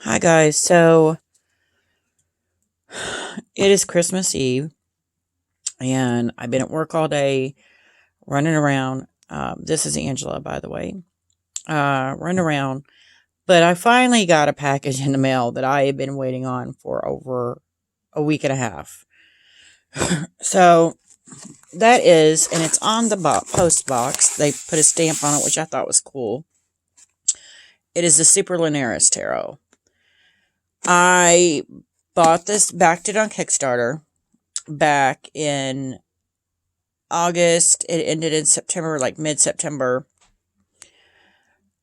Hi guys, so it is Christmas Eve and I've been at work all day running around. This is Angela, by the way, running around, but I finally got a package in the mail that I have been waiting on for over a week and a half. So that is, and it's on the post box. They put a stamp on it, which I thought was cool. It is the Superlunaris tarot. I bought this, backed it on Kickstarter back in August. It ended in September, like mid-September.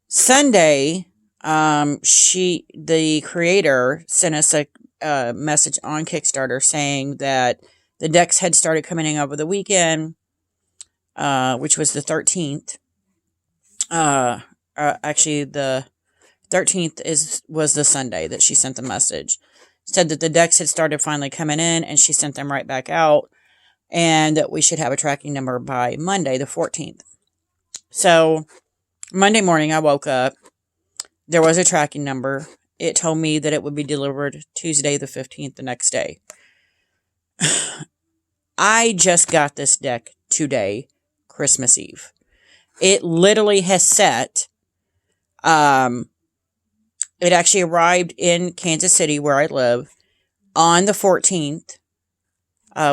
Sunday, the creator, sent us a message on Kickstarter saying that the decks had started coming in over the weekend, which was the 13th. Actually, the 13th was the Sunday that she sent the message. Said that the decks had started finally coming in, and she sent them right back out, and that we should have a tracking number by Monday, the 14th. So, Monday morning, I woke up. There was a tracking number. It told me that it would be delivered Tuesday, the 15th, the next day. I just got this deck today, Christmas Eve. It literally has set. It actually arrived in Kansas City, where I live, on the 14th,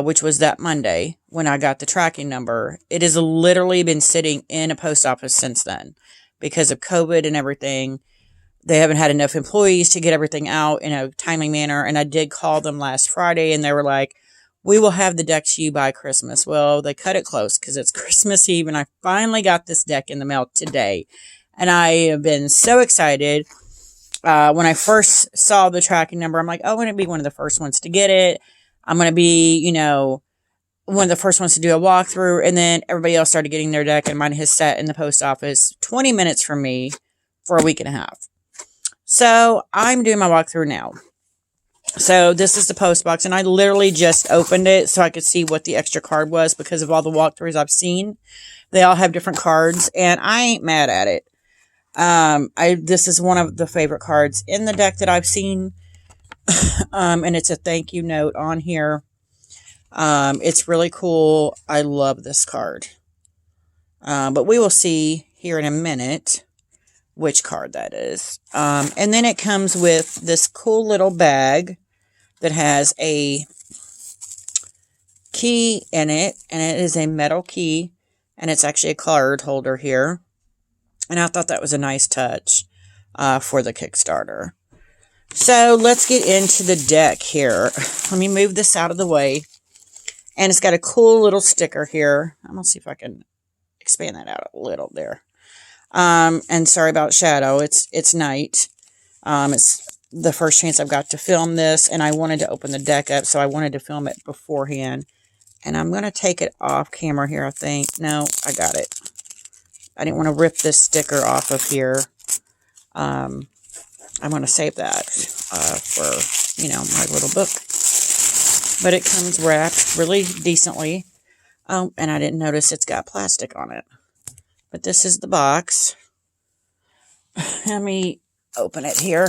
which was that Monday, when I got the tracking number. It has literally been sitting in a post office since then. Because of COVID and everything, they haven't had enough employees to get everything out in a timely manner. And I did call them last Friday, and they were like, we will have the deck to you by Christmas. Well, they cut it close because it's Christmas Eve, and I finally got this deck in the mail today. And I have been so excited. When I first saw the tracking number, I'm like, oh, I'm going to be one of the first ones to get it. I'm going to be, one of the first ones to do a walkthrough. And then everybody else started getting their deck, and mine has sat in the post office 20 minutes from me for a week and a half. So I'm doing my walkthrough now. So this is the post box, and I literally just opened it so I could see what the extra card was because of all the walkthroughs I've seen. They all have different cards, and I ain't mad at it. This is one of the favorite cards in the deck that I've seen. And it's a thank you note on here. It's really cool. I love this card. But we will see here in a minute which card that is. And then it comes with this cool little bag that has a key in it, and it is a metal key, and it's actually a card holder here. And I thought that was a nice touch for the Kickstarter. So let's get into the deck here. Let me move this out of the way. And it's got a cool little sticker here. I'm going to see if I can expand that out a little there. And sorry about shadow. It's night. It's the first chance I've got to film this. And I wanted to open the deck up, so I wanted to film it beforehand. And I'm going to take it off camera here, I think. No, I got it. I didn't want to rip this sticker off of here. I'm going to save that for, my little book. But it comes wrapped really decently. Oh, and I didn't notice it's got plastic on it. But this is the box. Let me open it here.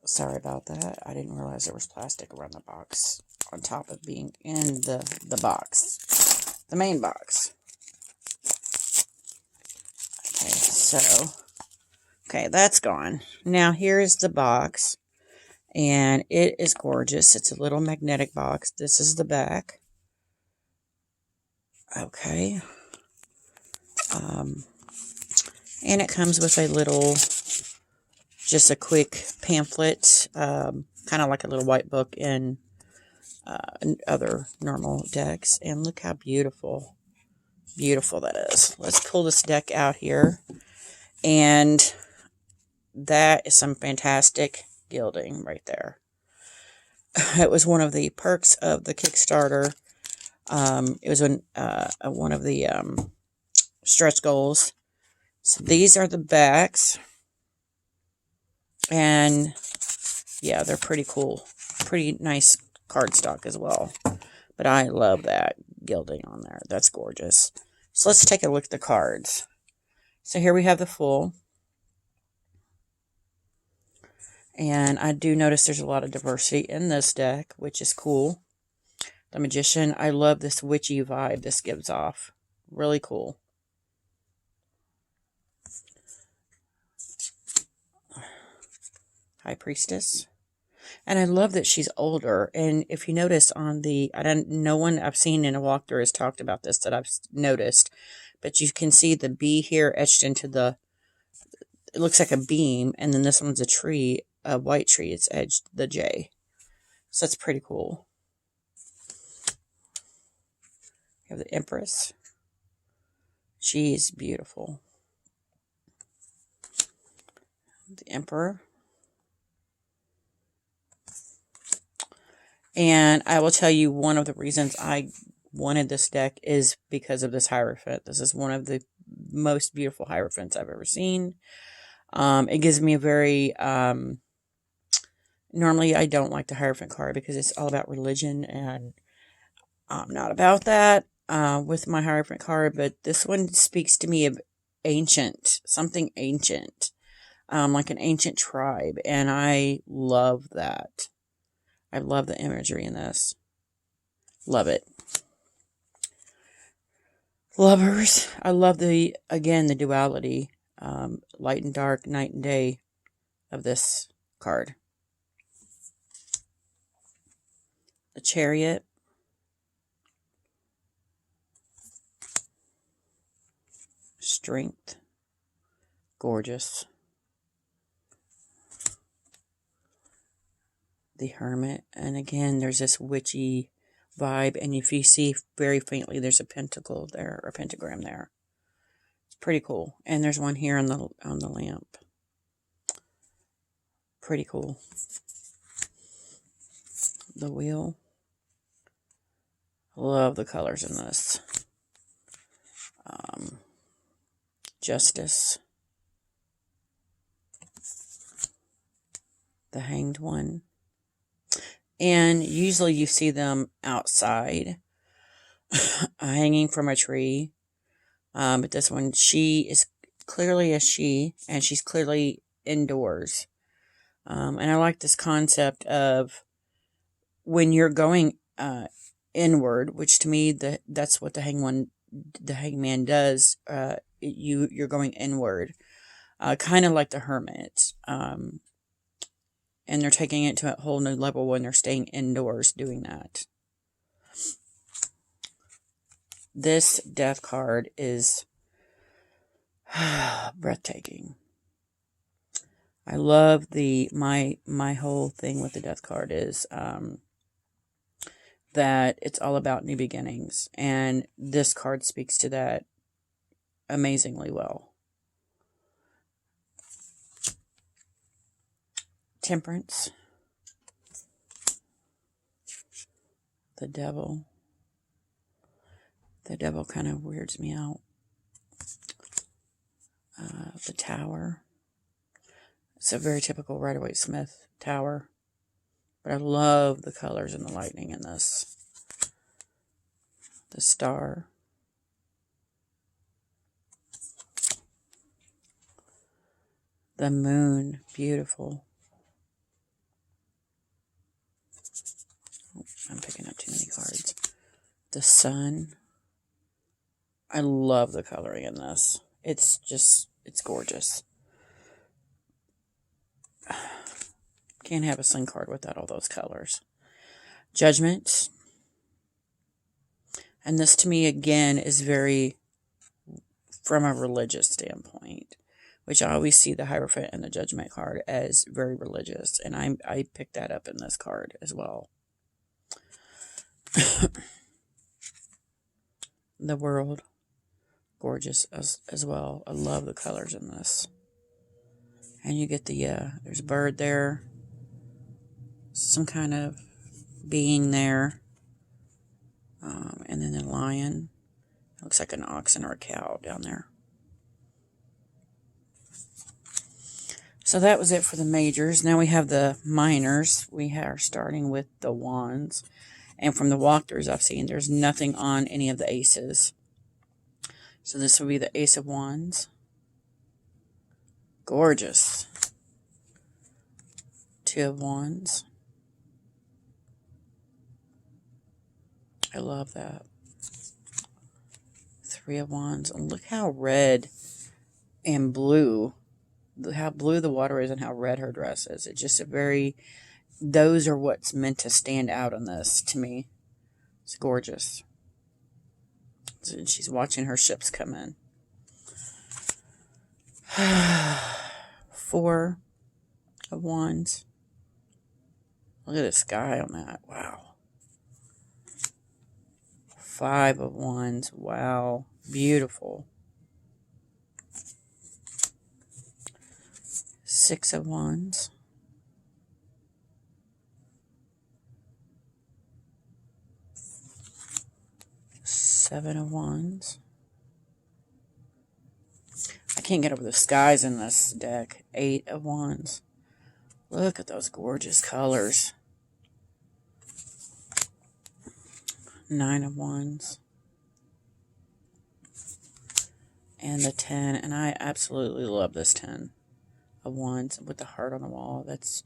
Sorry about that. I didn't realize there was plastic around the box, on top of being in the box, the main box. Okay, that's gone. Now here's the box, and it is gorgeous. It's a little magnetic box. This is the back. Okay. And it comes with a little, just a quick pamphlet, kind of like a little white book in other normal decks. And look how beautiful that is. Let's pull this deck out here. And that is some fantastic gilding right there. It was one of the perks of the Kickstarter. It was one of the stretch goals. So these are the backs. And yeah, they're pretty cool. Pretty nice cardstock as well. But I love that gilding on there. That's gorgeous. So let's take a look at the cards. So here we have the Fool. And I do notice there's a lot of diversity in this deck, which is cool. The Magician. I love this witchy vibe this gives off. Really cool. High Priestess. And I love that she's older. And if you notice on the, no one I've seen in a walkthrough has talked about this that I've noticed, but you can see the B here etched into the, it looks like a beam, and then this one's a tree, a white tree. It's edged the J. So that's pretty cool. We have the Empress. She's beautiful. The Emperor. And I will tell you, one of the reasons I wanted this deck is because of this Hierophant. This is one of the most beautiful Hierophants I've ever seen. It gives me a very, normally I don't like the Hierophant card because it's all about religion, and I'm not about that with my Hierophant card, but this one speaks to me of ancient, something ancient, like an ancient tribe, and I love that. I love the imagery in this. Love it. Lovers. I love the, again, the duality, light and dark, night and day of this card. The Chariot. Strength. Gorgeous. The Hermit. And again, there's this witchy vibe. And if you see very faintly, there's a pentacle there, or a pentagram there. It's pretty cool. And there's one here on the lamp. Pretty cool. The Wheel. Love the colors in this. Justice. The Hanged One. And usually you see them outside, hanging from a tree. But this one, she is clearly a she, and she's clearly indoors. And I like this concept of when you're going inward, which to me, that's what the hangman does. You're going inward, kind of like the Hermit. And they're taking it to a whole new level when they're staying indoors doing that. This Death card is breathtaking. I love my whole thing with the Death card is that it's all about new beginnings. And this card speaks to that amazingly well. Temperance. The Devil. The Devil kind of weirds me out. The Tower. It's a very typical Rider-Waite-Smith tower. But I love the colors and the lightning in this. The Star. The Moon. Beautiful. I'm picking up too many cards. The Sun. I love the coloring in this. It's gorgeous. Can't have a Sun card without all those colors. Judgment. And this to me, again, is very from a religious standpoint, which I always see the Hierophant and the Judgment card as very religious. And I picked that up in this card as well. The World. Gorgeous as well. I love the colors in this. And you get the, there's a bird there. Some kind of being there. And then the lion. Looks like an oxen or a cow down there. So that was it for the majors. Now we have the minors. We are starting with the wands. And from the walkthroughs I've seen, there's nothing on any of the aces. So this would be the Ace of Wands. Gorgeous. Two of Wands. I love that. Three of Wands. And look how red and blue, how blue the water is and how red her dress is. It's just a very, those are what's meant to stand out on this to me. It's gorgeous. And she's watching her ships come in. Four of Wands. Look at the sky on that. Wow. Five of Wands. Wow. Beautiful. Six of Wands. Seven of Wands. I can't get over the skies in this deck. Eight of Wands. Look at those gorgeous colors. Nine of Wands. And the 10. And I absolutely love this 10 of Wands with the heart on the wall. That's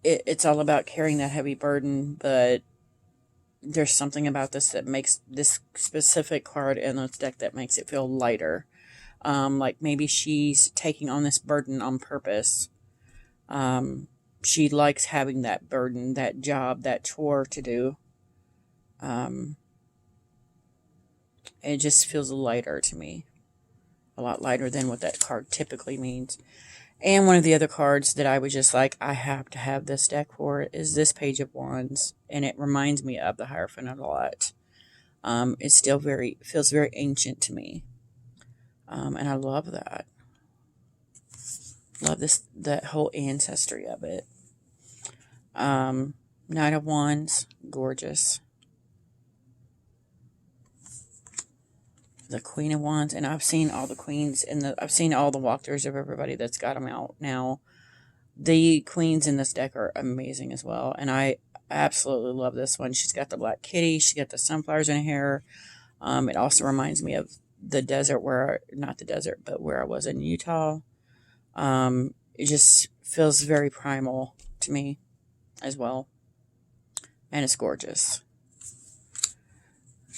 it's all about carrying that heavy burden, but there's something about this that makes this specific card in this deck that makes it feel lighter. Like maybe she's taking on this burden on purpose. She likes having that burden, that job, that chore to do. It just feels lighter to me. A lot lighter than what that card typically means. And one of the other cards that I was just like, I have to have this deck for is this Page of Wands. And it reminds me of the Hierophant a lot. It still feels very ancient to me. And I love that. Love that whole ancestry of it. Knight of Wands, gorgeous. The Queen of Wands, and I've seen all the queens I've seen all the walkthroughs of everybody that's got them out now. The queens in this deck are amazing as well, and I absolutely love this one. She's got the black kitty, she's got the sunflowers in her hair. It also reminds me of the desert not the desert, but where I was in Utah. It just feels very primal to me as well, and it's gorgeous.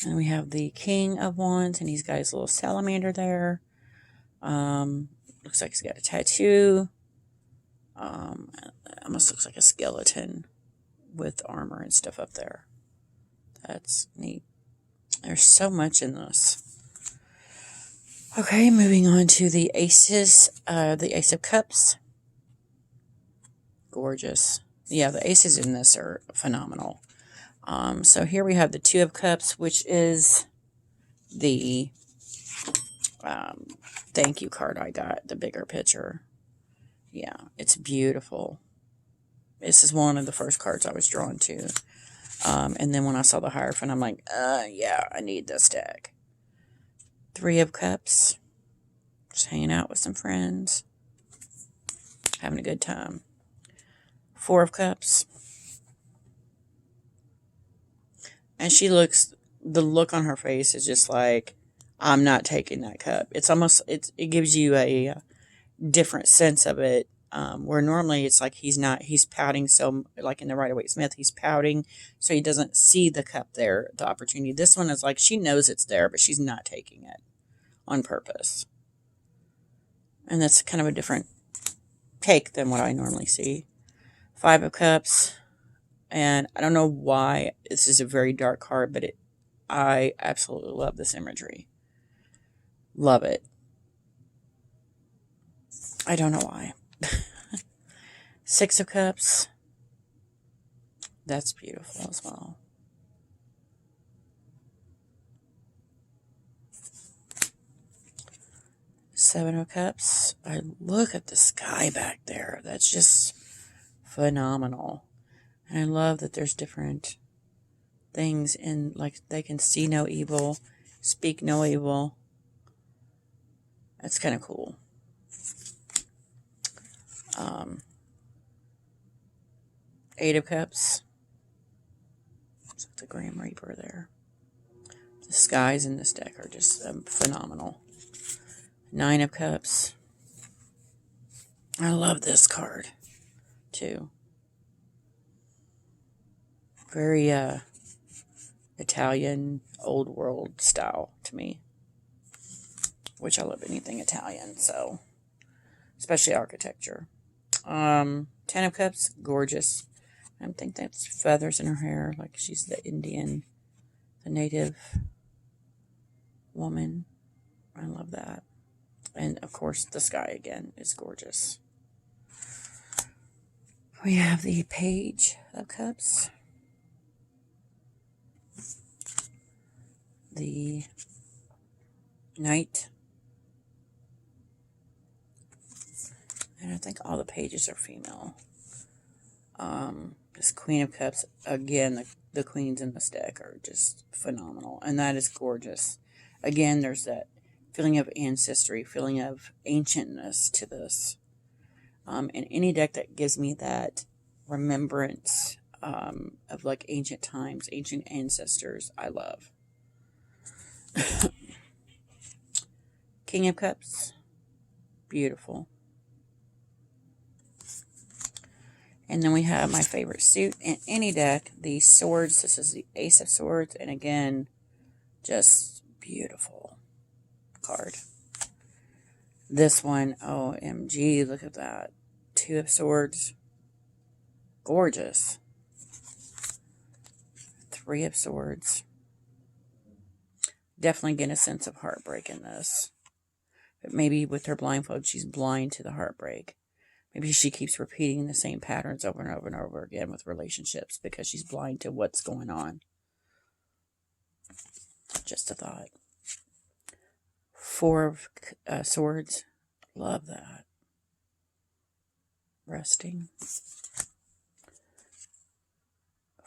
And we have the King of Wands, and he's got his little salamander there. Looks like he's got a tattoo. Almost looks like a skeleton with armor and stuff up there. That's neat. There's so much in this. Okay, moving on to the aces. The Ace of Cups. Gorgeous. Yeah, the aces in this are phenomenal. So here we have the Two of Cups, which is the thank you card I got, the bigger picture. Yeah, it's beautiful. This is one of the first cards I was drawn to. And then when I saw the Hierophant, I'm like, yeah, I need this deck. Three of Cups. Just hanging out with some friends. Having a good time. Four of Cups. And the look on her face is just like, I'm not taking that cup. It's almost, it gives you a different sense of it. Where normally it's like he's pouting. So like in the Rider-Waite-Smith, he's pouting. So he doesn't see the cup there, the opportunity. This one is like, she knows it's there, but she's not taking it on purpose. And that's kind of a different take than what I normally see. Five of Cups. And I don't know why this is a very dark card, but I absolutely love this imagery. Love it. I don't know why. Six of Cups. That's beautiful as well. Seven of Cups. I look at the sky back there. That's just phenomenal. And I love that there's different things in, like, they can see no evil, speak no evil. That's kind of cool. Eight of Cups. It's the Grim Reaper there. The The skies in this deck are just phenomenal. 9 of Cups. I love this card, too. Very Italian, old world style to me. Which I love anything Italian, so. Especially architecture. 10 of Cups, gorgeous. I think that's feathers in her hair, like she's the Indian, the native woman. I love that. And, of course, the sky, again, is gorgeous. We have the Page of Cups. The Knight. And I think all the pages are female. This Queen of Cups, again, the queens in this deck are just phenomenal. And that is gorgeous. Again, there's that feeling of ancestry, feeling of ancientness to this. And any deck that gives me that remembrance of like ancient times, ancient ancestors, I love. King of Cups, beautiful. And then we have my favorite suit in any deck, the Swords. This is the Ace of Swords, and again, just beautiful card. This one, OMG, look at that. 2 of Swords, gorgeous. 3 of Swords. Definitely get a sense of heartbreak in this. But maybe with her blindfold, she's blind to the heartbreak. Maybe she keeps repeating the same patterns over and over and over again with relationships because she's blind to what's going on. Just a thought. 4 of Swords. Love that. Resting.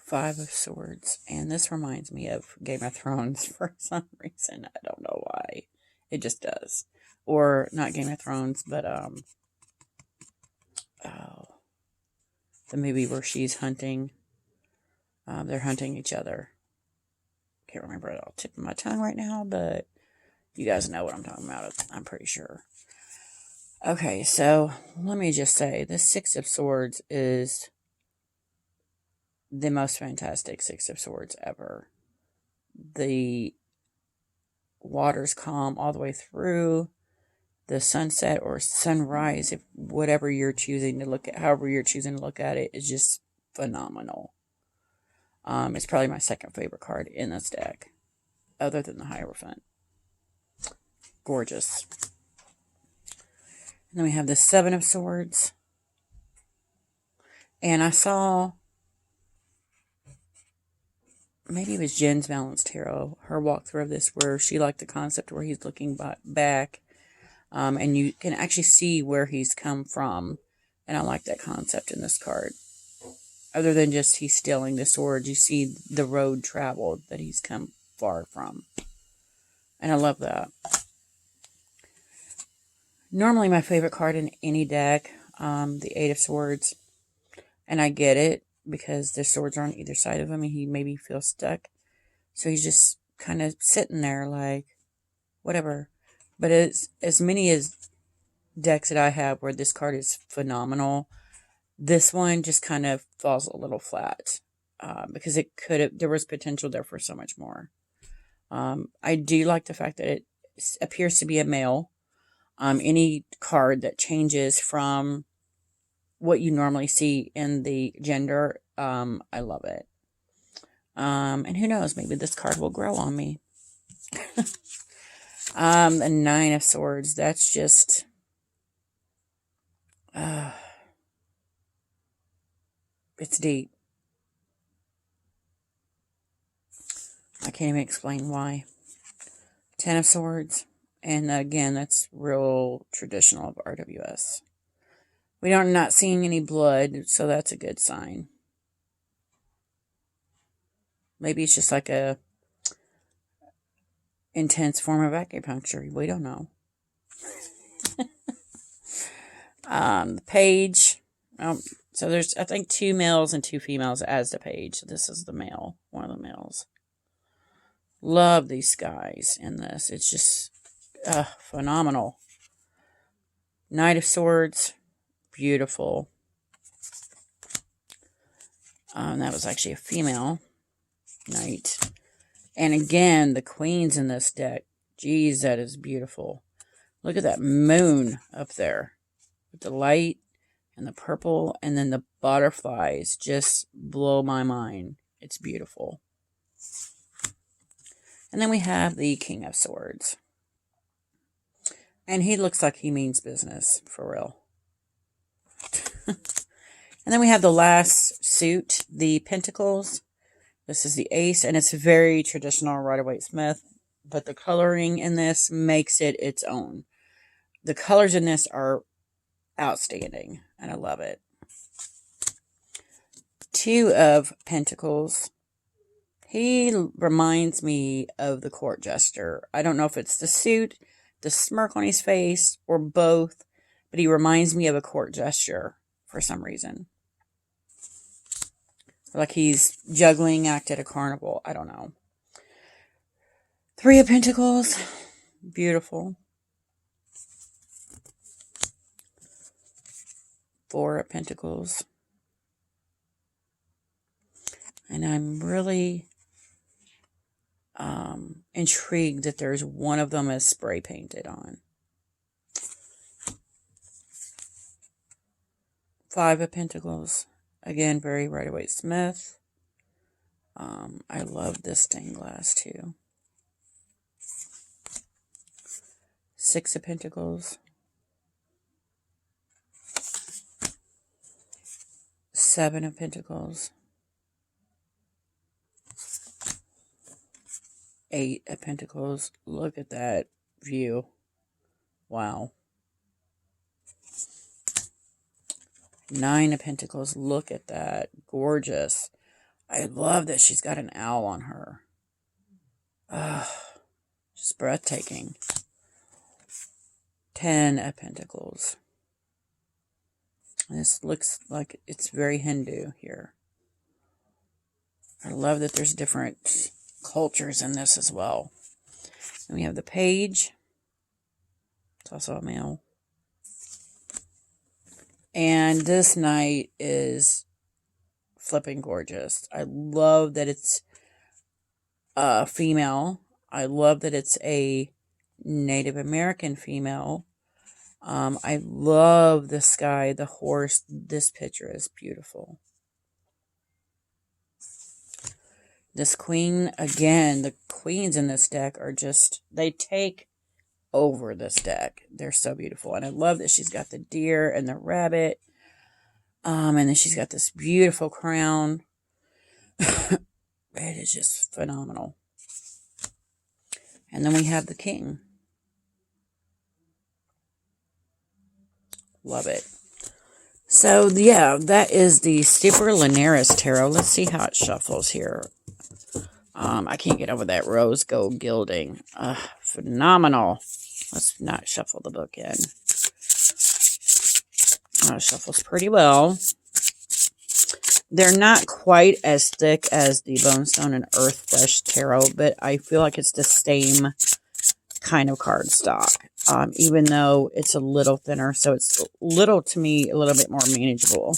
5 of Swords. And this reminds me of Game of Thrones for some reason. I don't know why. It just does. Or not Game of Thrones, but the movie where she's hunting. They're hunting each other. Can't remember it off the tip of my tongue right now, but you guys know what I'm talking about. I'm pretty sure. Okay, so let me just say, this 6 of Swords is the most fantastic 6 of Swords ever. The water's calm all the way through. The sunset or sunrise, if whatever you're choosing to look at, however you're choosing to look at it, is just phenomenal. It's probably my second favorite card in this deck, other than the Hierophant. Gorgeous. And then we have the 7 of Swords. And I saw, maybe it was Jen's Balanced Tarot, her walkthrough of this, where she liked the concept where he's looking back. And you can actually see where he's come from. And I like that concept in this card. Other than just he's stealing the sword, you see the road traveled that he's come far from. And I love that. Normally my favorite card in any deck, the 8 of Swords. And I get it, because the swords are on either side of him and he maybe feels stuck. So he's just kind of sitting there like, whatever. But as many as decks that I have where this card is phenomenal, this one just kind of falls a little flat. Because there was potential there for so much more. I do like the fact that it appears to be a male. Any card that changes from what you normally see in the gender, I love it. And who knows, maybe this card will grow on me. The 9 of Swords, that's just, it's deep. I can't even explain why. 10 of Swords, and again, that's real traditional of RWS. We are not seeing any blood, so that's a good sign. Maybe it's just like a intense form of acupuncture. We don't know. The Page. So there's, I think, 2 males and 2 females as the Page. So this is the male, one of the males. Love these skies in this. It's just phenomenal. Knight of Swords. Beautiful. That was actually a female knight. And again, the queens in this deck. Geez, that is beautiful. Look at that moon up there. With the light and the purple. And then the butterflies just blow my mind. It's beautiful. And then we have the King of Swords. And he looks like he means business, for real. And then we have the last suit, the Pentacles. This is the Ace, and it's very traditional Rider-Waite-Smith. But the coloring in this makes it its own. The colors in this are outstanding, and I love it. Two of Pentacles. He reminds me of the Court Jester. I don't know if it's the suit, the smirk on his face, or both, but he reminds me of a Court Jester for some reason. Like he's juggling act at a carnival. I don't know. Three of Pentacles. Beautiful. Four of Pentacles. And I'm really intrigued that there's one of them is spray painted on. Five of Pentacles. Again, very Rider-Waite-Smith. I love this stained glass too. Six of Pentacles. Seven of Pentacles. Eight of Pentacles. Look at that view. Wow. Nine of Pentacles. Look at that. Gorgeous. I love that she's got an owl on her. Just breathtaking. 10 of Pentacles. This looks like it's very Hindu here. I love that there's different cultures in this as well. And we have the Page. It's also a male. And this knight is flipping gorgeous. I love that it's female. I love that it's a Native American female. I love the sky, the horse. This picture is beautiful. This queen, again, the queens in this deck are just, they take over this deck. They're so beautiful. And I love that she's got the deer and the rabbit. And then she's got this beautiful crown. It is just phenomenal. And then we have the king. Love it. So, yeah, that is the Superlunaris Tarot. Let's see how it shuffles here. I can't get over that rose gold gilding. Phenomenal. Let's not shuffle the book in. It shuffles pretty well. They're not quite as thick as the Bonestone and Earth Flesh Tarot, but I feel like it's the same kind of cardstock. Even though it's a little thinner, so it's to me, a little bit more manageable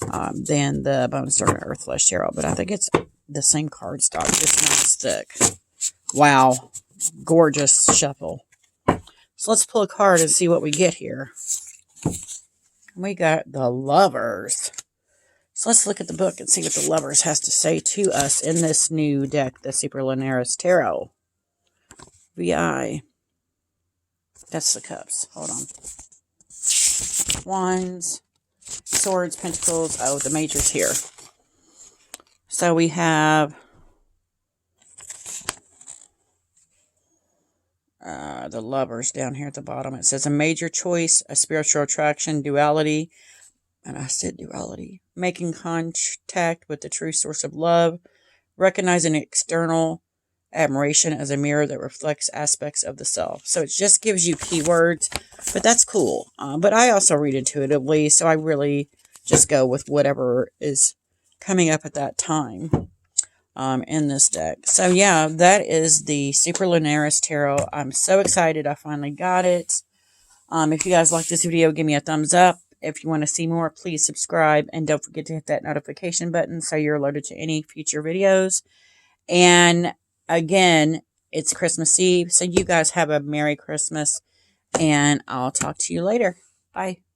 than the Bonestone and Earth Flesh Tarot. But I think it's the same cardstock, just not as thick. Wow. Gorgeous shuffle. So let's pull a card and see what we get here. We got the Lovers. So let's look at the book and see what the Lovers has to say to us in this new deck, the Superlunaris Tarot. VI. That's the cups. Hold on. Wands, Swords, Pentacles. Oh, the Major's here. So we have the Lovers down here at the bottom. It says a major choice, a spiritual attraction, duality. And I said duality. Making contact with the true source of love. Recognizing external admiration as a mirror that reflects aspects of the self. So it just gives you keywords, but that's cool. But I also read intuitively, so I really just go with whatever is coming up at that time. in this deck. So yeah, that is the Superlunaris Tarot. I'm so excited I finally got it. If you guys like this video, give me a thumbs up. If you want to see more, please subscribe. And don't forget to hit that notification button so you're alerted to any future videos. And again, it's Christmas Eve. So you guys have a Merry Christmas. And I'll talk to you later. Bye.